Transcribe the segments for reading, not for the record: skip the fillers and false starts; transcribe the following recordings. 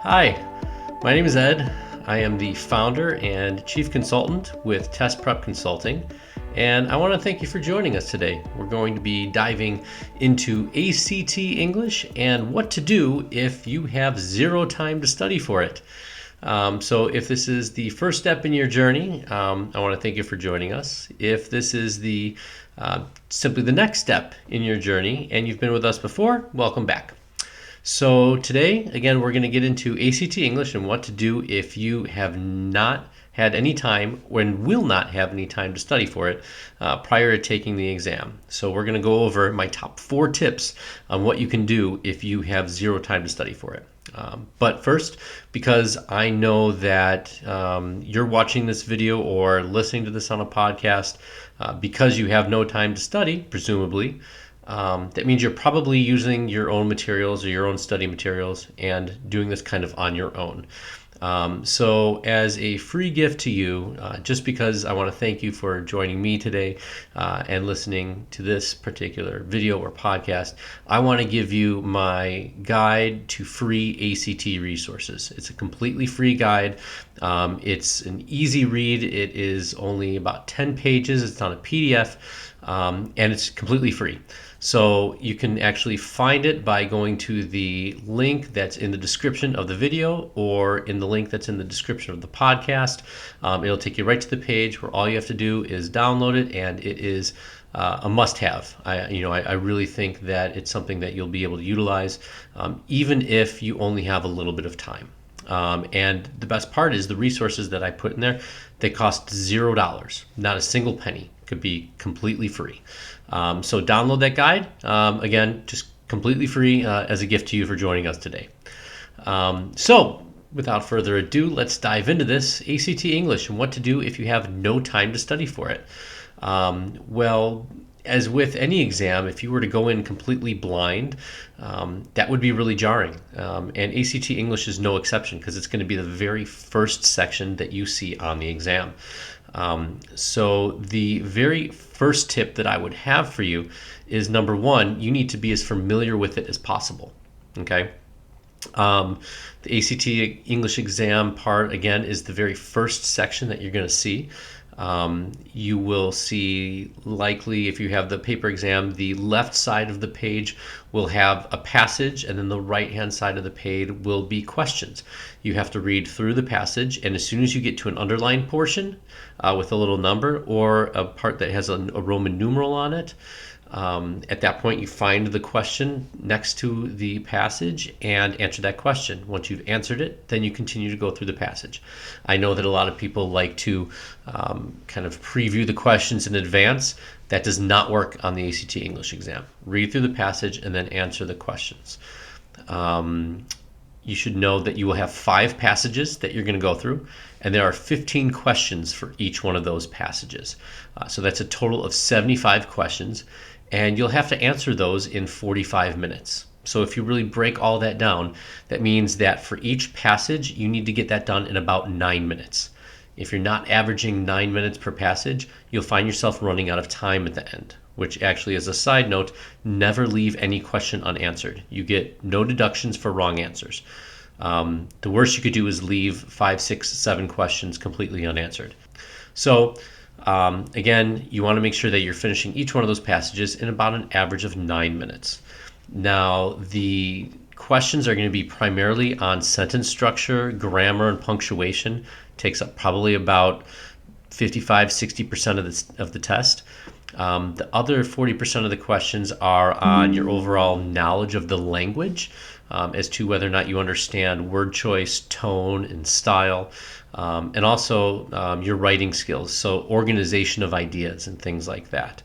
Hi, my name is Ed. I am the founder and chief consultant with Test Prep Consulting, and I want to thank you for joining us today. We're going to be diving into ACT English and what to do if you have zero time to study for it. So if this is the first step in your journey, I want to thank you for joining us. If this is the simply the next step in your journey and you've been with us before, welcome back. So today, again, we're going to get into ACT English and what to do if you have not had any time and will not have any time to study for it prior to taking the exam. So we're going to go over my top 4 tips on what you can do if you have zero time to study for it. But first, because I know that you're watching this video or listening to this on a podcast because you have no time to study, presumably, that means you're probably using your own materials or your own study materials and doing this kind of on your own. So as a free gift to you, just because I want to thank you for joining me today and listening to this particular video or podcast, I want to give you my guide to free ACT resources. It's a completely free guide. It's an easy read. It is only about 10 pages. It's on a PDF, and it's completely free. So you can actually find it by going to the link that's in the description of the video or in the link that's in the description of the podcast. It'll take you right to the page where all you have to do is download it, and it is a must-have. I really think that it's something that you'll be able to utilize even if you only have a little bit of time. And the best part is the resources that I put in there, they cost $0, not a single penny. Could be completely free. So download that guide. Again, just completely free as a gift to you for joining us today. So without further ado, let's dive into this ACT English and what to do if you have no time to study for it. Well, as with any exam, if you were to go in completely blind, that would be really jarring. And ACT English is no exception because it's going to be the very first section that you see on the exam. So the very first tip that I would have for you is, number one, you need to be as familiar with it as possible. Okay. The ACT English exam part, again, is the very first section that you're going to see. You will see, likely, if you have the paper exam, the left side of the page will have a passage, and then the right-hand side of the page will be questions. You have to read through the passage, and as soon as you get to an underlined portion with a little number or a part that has a Roman numeral on it, at that point, you find the question next to the passage and answer that question. Once you've answered it, then you continue to go through the passage. I know that a lot of people like to kind of preview the questions in advance. That does not work on the ACT English exam. Read through the passage and then answer the questions. You should know that you will have 5 passages that you're going to go through, and there are 15 questions for each one of those passages. So that's a total of 75 questions, and you'll have to answer those in 45 minutes. So if you really break all that down, that means that for each passage, you need to get that done in about 9 minutes. If you're not averaging 9 minutes per passage, you'll find yourself running out of time at the end, which actually, as a side note, never leave any question unanswered. You get no deductions for wrong answers. The worst you could do is leave 5, 6, 7 questions completely unanswered. So again, you want to make sure that you're finishing each one of those passages in about an average of 9 minutes. Now, the questions are going to be primarily on sentence structure, grammar, and punctuation. Takes up probably about 55-60% of the test. The other 40% of the questions are on your overall knowledge of the language, as to whether or not you understand word choice, tone, and style, and also your writing skills, so organization of ideas and things like that.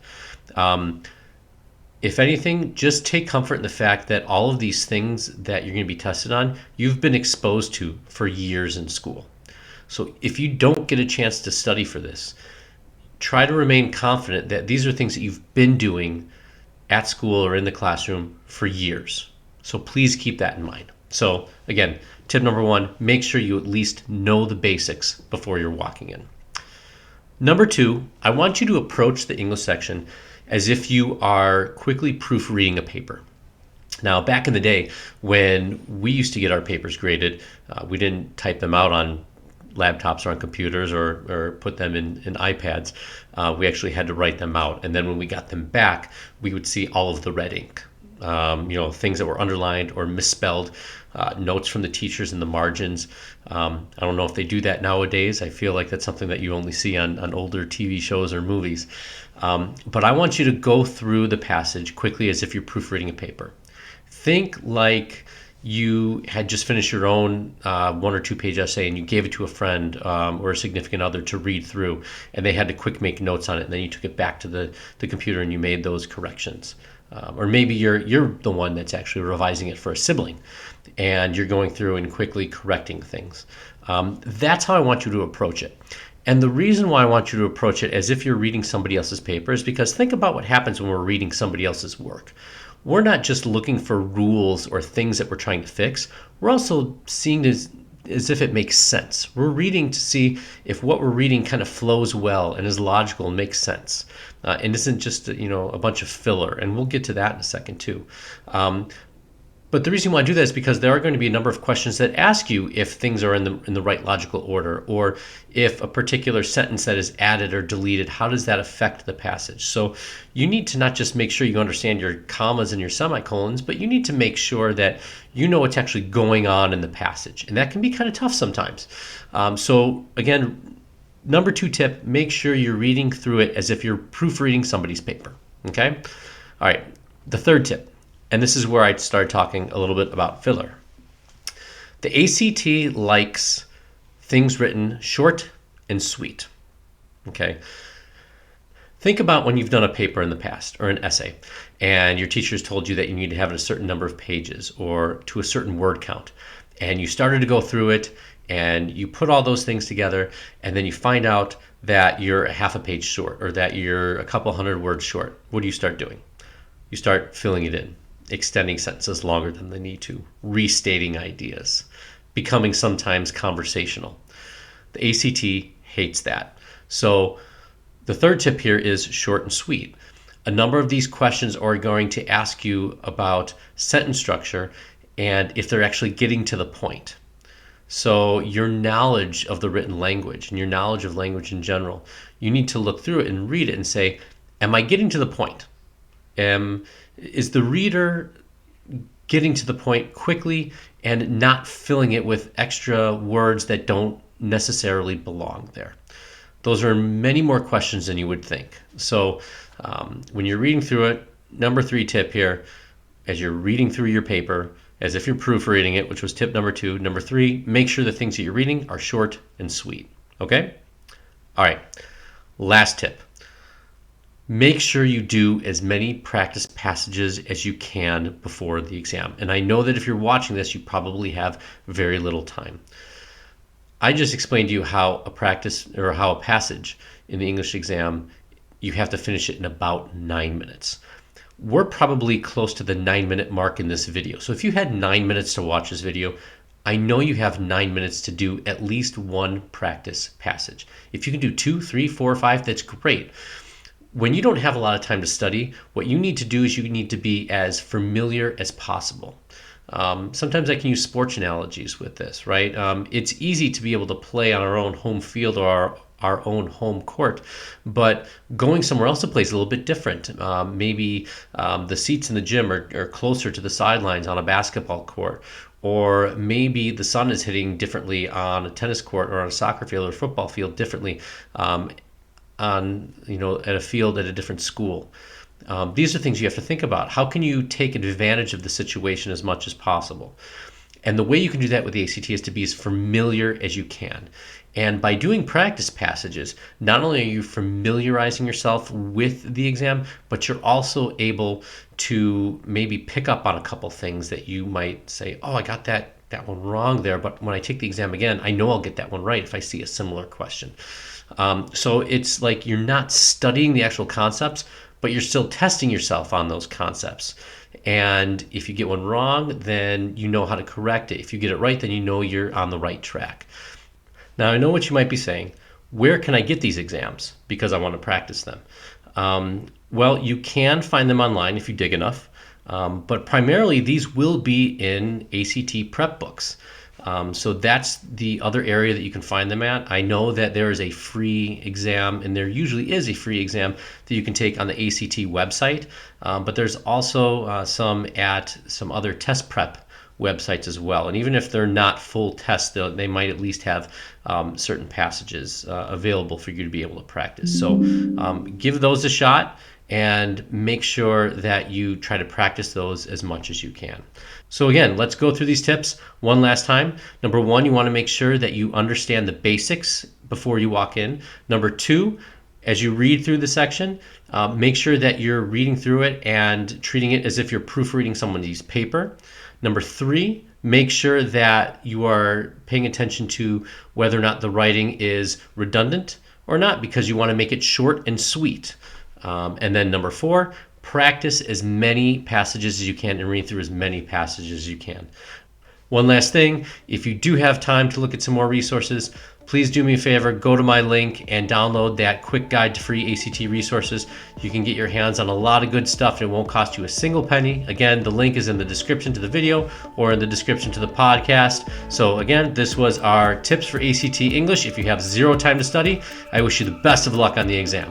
If anything, just take comfort in the fact that all of these things that you're going to be tested on, you've been exposed to for years in school. So if you don't get a chance to study for this, try to remain confident that these are things that you've been doing at school or in the classroom for years. So please keep that in mind. So again, tip number 1, make sure you at least know the basics before you're walking in. Number 2, I want you to approach the English section as if you are quickly proofreading a paper. Now, back in the day when we used to get our papers graded, we didn't type them out on laptops or on computers or put them in iPads. We actually had to write them out. And then when we got them back, we would see all of the red ink. Things that were underlined or misspelled, notes from the teachers in the margins. I don't know if they do that nowadays. I feel like that's something that you only see on older TV shows or movies. But I want you to go through the passage quickly as if you're proofreading a paper. Think like you had just finished your own 1 or 2 page essay and you gave it to a friend or a significant other to read through, and they had to quick make notes on it, and then you took it back to the computer and you made those corrections. Or maybe you're the one that's actually revising it for a sibling, and you're going through and quickly correcting things. That's how I want you to approach it. And the reason why I want you to approach it as if you're reading somebody else's paper is because think about what happens when we're reading somebody else's work. We're not just looking for rules or things that we're trying to fix. We're also seeing it as if it makes sense. We're reading to see if what we're reading kind of flows well and is logical and makes sense, and isn't just a bunch of filler. And we'll get to that in a second too. But the reason why I do that is because there are going to be a number of questions that ask you if things are in the right logical order, or if a particular sentence that is added or deleted, how does that affect the passage? So you need to not just make sure you understand your commas and your semicolons, but you need to make sure that you know what's actually going on in the passage. And that can be kind of tough sometimes. So again, number 2 tip, make sure you're reading through it as if you're proofreading somebody's paper. Okay? All right, the 3rd tip. And this is where I started talking a little bit about filler. The ACT likes things written short and sweet. Okay? Think about when you've done a paper in the past or an essay, and your teachers told you that you need to have a certain number of pages or to a certain word count. And you started to go through it, and you put all those things together, and then you find out that you're a half a page short or that you're a couple hundred words short. What do you start doing? You start filling it in, extending sentences longer than they need to, restating ideas, becoming sometimes conversational. The ACT hates that. So the 3rd tip here is short and sweet. A number of these questions are going to ask you about sentence structure and if they're actually getting to the point. So your knowledge of the written language and your knowledge of language in general, you need to look through it and read it and say, am I getting to the point? Is the reader getting to the point quickly and not filling it with extra words that don't necessarily belong there? Those are many more questions than you would think. So when you're reading through it, number 3 tip here, as you're reading through your paper, as if you're proofreading it, which was tip number 2. Number 3, make sure the things that you're reading are short and sweet. Okay? All right. Last tip. Make sure you do as many practice passages as you can before the exam. And I know that if you're watching this, you probably have very little time. I just explained to you how a passage in the English exam, you have to finish it in about 9 minutes. We're probably close to the 9-minute mark in this video. So if you had 9 minutes to watch this video, I know you have 9 minutes to do at least one practice passage. If you can do 2, 3, 4, 5, that's great. When you don't have a lot of time to study, what you need to do is you need to be as familiar as possible. Sometimes I can use sports analogies with this, right? It's easy to be able to play on our own home field or our own home court, but going somewhere else to play is a little bit different. Maybe the seats in the gym are closer to the sidelines on a basketball court, or maybe the sun is hitting differently on a tennis court or on a soccer field or football field differently at a field at a different school. These are things you have to think about. How can you take advantage of the situation as much as possible? And the way you can do that with the ACT is to be as familiar as you can. And by doing practice passages, not only are you familiarizing yourself with the exam, but you're also able to maybe pick up on a couple things that you might say, oh, I got that one wrong there, but when I take the exam again, I know I'll get that one right if I see a similar question. So it's like you're not studying the actual concepts, but you're still testing yourself on those concepts. And if you get one wrong, then you know how to correct it. If you get it right, then you know you're on the right track. Now, I know what you might be saying. Where can I get these exams? Because I want to practice them. Well, you can find them online if you dig enough. But primarily these will be in ACT prep books. So that's the other area that you can find them at. I know that there is a free exam, and there usually is a free exam that you can take on the ACT website, but there's also some at some other test prep websites as well. And even if they're not full tests, they might at least have certain passages available for you to be able to practice. So give those a shot and make sure that you try to practice those as much as you can. So again, let's go through these tips one last time. Number one, you want to make sure that you understand the basics before you walk in. Number two, as you read through the section, make sure that you're reading through it and treating it as if you're proofreading someone's paper. Number three, make sure that you are paying attention to whether or not the writing is redundant or not, because you want to make it short and sweet. And then number four, practice as many passages as you can and read through as many passages as you can. One last thing, if you do have time to look at some more resources, please do me a favor, go to my link and download that quick guide to free ACT resources. You can get your hands on a lot of good stuff and it won't cost you a single penny. Again, the link is in the description to the video or in the description to the podcast. So again, this was our tips for ACT English. If you have zero time to study, I wish you the best of luck on the exam.